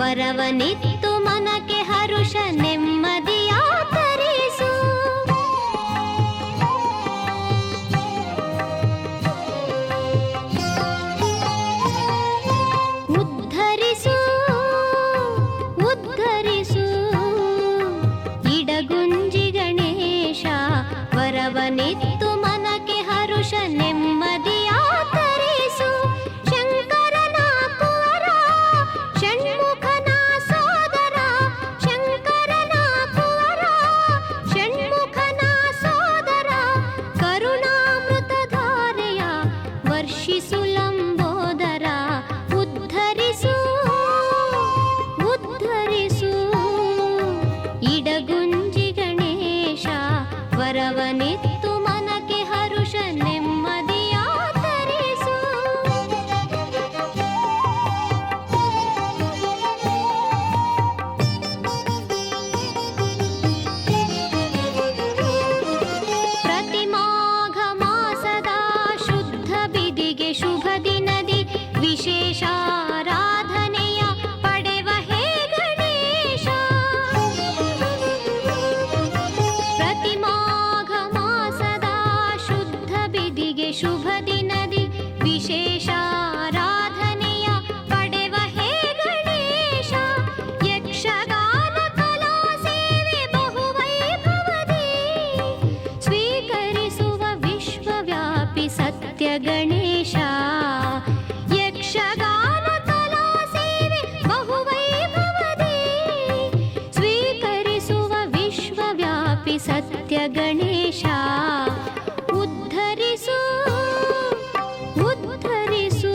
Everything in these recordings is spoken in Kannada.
ವರವನಿತ್ತು ಮನಕ್ಕೆ ಹರುಷ ನೆಮ್ಮದಿಯ ತರಿಸು. ಉದ್ಧರಿಸು ಉದ್ಧರಿಸು ಇಡಗುಂಜಿ ಗಣೇಶ, ವರವನಿತ್ತು ಮನಕ್ಕೆ ಹರುಷ ನೆಮ್ಮದಿಯ ತರಿಸು. ಶಂಕರನ ಕುವರ ಷಣ್ಮುಖನ ಸೋದರ, ಶಂಕರನ ಕುವರ ಷಣ್ಮುಖನ ಸೋದರ, ಕರುಣಾಮೃತಧಾರೆಯ ವರ್ಷಿಸು ಲಂಬೋದರ. ಉದ್ಧರಿಸು ಉದ್ಧರಿಸು ಇಡಗುಂಜಿ ಗಣೇಶ, ವರವನಿತ್ತು ಮನಕ್ಕೆ ಹರುಷ ನೆಮ್ಮದಿಯ ತರಿಸು. ಪ್ರತಿ ಮಾಘ ಮಾಸದ ಶುದ್ಧ ಬಿದಿಗೆ ಶುಭ ದಿನದಿ ವಿಶೇಷ ಆರಾಧನೆಯ ಪಡೆವ ಹೇ ಗಣೇಶ. ಪ್ರತಿ ಮಾಘ ಮಾಸದ ಶುದ್ಧ ಬಿದಿಗೆ ಶುಭ ದಿನದಿ ವಿಶೇಷ ಆರಾಧನೆಯ ಪಡೆವ ಹೇ ಗಣೇಶ. ಯಕ್ಷಗಾನ ಕಲಾ ಸೇವೆ ಬಹುವೈಭವದಿ ಸ್ವೀಕರಿಸುವ ವಿಶ್ವವ್ಯಾಪಿ ಸತ್ಯ ಗಣೇಶ. ಯಕ್ಷಗಾನ ಕಲಾ ಸೇವೆ ಬಹುವೈಭವದಿ ಸ್ವೀಕರಿಸುವ ವಿಶ್ವವ್ಯಾಪಿ ಸತ್ಯ ಗಣೇಶ. ಉದ್ಧರಿಸು ಉದ್ಧರಿಸು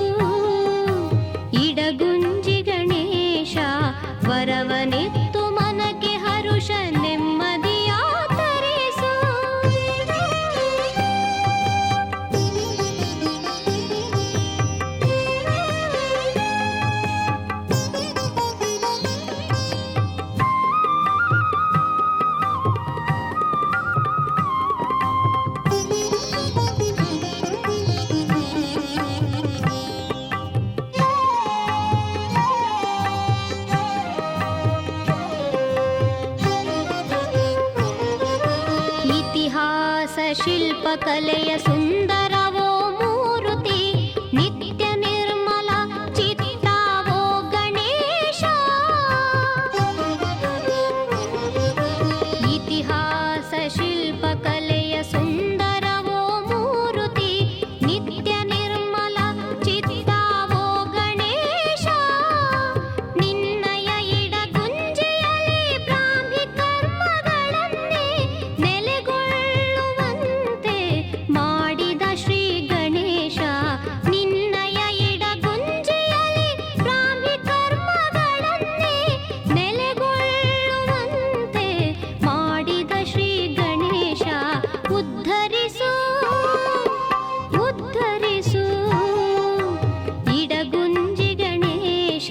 ಇಡಗುಂಜಿ ಗಣೇಶ, ವರವನಿತ್ತು ಮನಕ್ಕೆ ಹರುಷ ನೆಮ್ಮದಿಯ ತರಿಸು. ಇತಿಹಾಸ ಶಿಲ್ಪಕಲೆಯ ಸುಂದರವೋ ಮೂರುತಿ, ನಿತ್ಯ ನಿರ್ಮಲ ಚಿತ್ರವೋ ಗಣೇಶ. ಇತಿಹಾಸ ಶಿಲ್ಪಕಲೆಯ ಸುಂದರವೋ ಮೂರುತಿ, ನಿತ್ಯ ನಿರ್ಮಲ ಚಿತ್ರವೋ ಗಣೇಶ. ನಿನ್ನಯ ಇಡಗುಂಜಿಯಲ್ಲಿ ಬ್ರಾಹ್ಮಿ ಕರ್ಮಗಳನ್ನೇ ನೆಲೆಗೊಳ್ಳುವಂತೆ ಮಾಡಿದ ಶ್ರೀ ಗಣೇಶ. ನಿನ್ನಯ ಇಡಗುಂಜಿಯಲ್ಲಿ ಬ್ರಾಹ್ಮಿ ಕರ್ಮಗಳನ್ನೇ ನೆಲೆಗೊಳ್ಳುವಂತೆ ಮಾಡಿದ ಶ್ರೀ ಗಣೇಶ. ಉದ್ಧರಿಸು ಉದ್ಧರಿಸು ಇಡಗುಂಜಿ ಗಣೇಶ,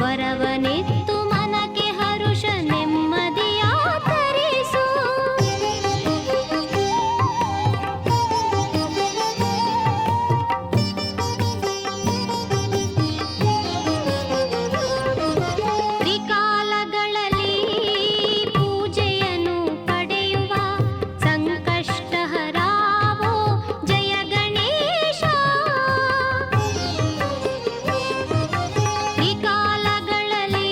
ವರವನಿತ್ತು ಮನಕ್ಕೆ ಹರುಷ ನೆಮ್ಮದಿಯ ತರಿಸು. ತ್ರಿಕಾಲಗಳಲ್ಲಿ ಪೂಜೆಯನ್ನು ಪಡೆಯುವ ಸಂಕಷ್ಟಹರಾವೋ ಜಯ ಗಣೇಶ. ತ್ರಿಕಾಲಗಳಲ್ಲಿ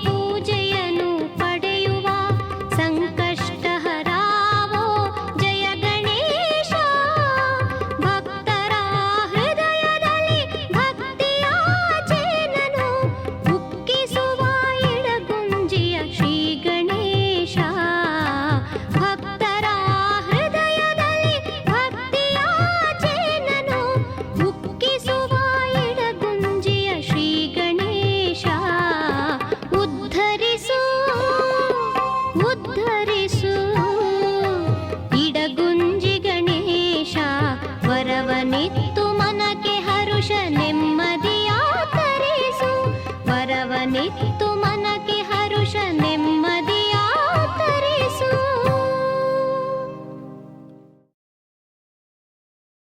ಪೂಜೆಯನ್ನು ಪಡೆಯುವ ಸಂಕಷ್ಟಹರಾವೋ ಜಯ ಗಣೇಶ. ಭಕ್ತರ ಹೃದಯದಲ್ಲಿ ಭಕ್ತಿಯ ಚೇನನು ಉಕ್ಕಿಸುವ ಇಡಗುಂಜಿಯ ಶ್ರೀ ಗಣೇಶ. ಭಕ್ತರ ಹೃದಯದಲ್ಲಿ ಭಕ್ತಿಯ ಚೇನನು ಉಕ್ಕಿಸುವ ಇಡಗುಂಜಿಯ ಶ್ರೀ ಗಣೇಶ. ಉದ್ಧರಿಸು ಉದ್ಧರಿಸು ಇಡಗುಂಜಿ ಗಣೇಶ, ವರವನಿತ್ತು ಮನಕ್ಕೆ ಹರುಷ ನೆಮ್ಮದಿಯ ತರಿಸು. ವರವನಿತ್ತು